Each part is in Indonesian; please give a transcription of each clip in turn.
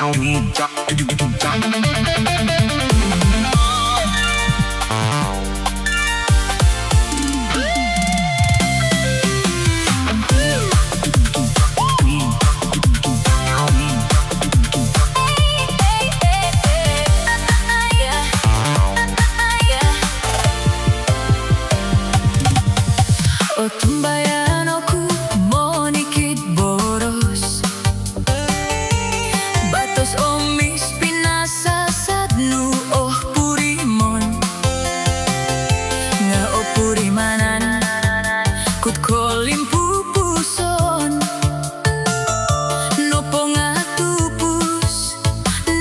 O tumbayan aku monikit boros batos omis pinasasadnu oh purimon nga o purimanan kut kolim pupuson no ponga tupus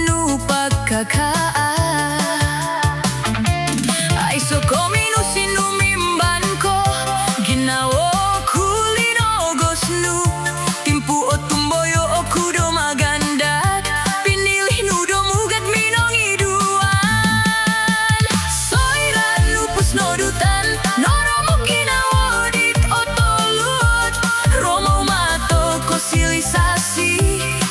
nu pagkakaan ay so kominu sinumimban ko ginawa kulinogos nu timpu o tumboyo o kudo maganda pinilih nudo mugat minong iduan soiran lupus nodutan noromo ginawa dit o tolut romo mato kosilisasi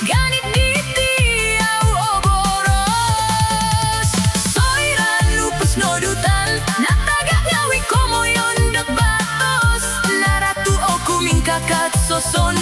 ganit ditiaw o boros soiran lupus nodutan natagak ngawi komo yon dak batos naratu o kuming kakat soson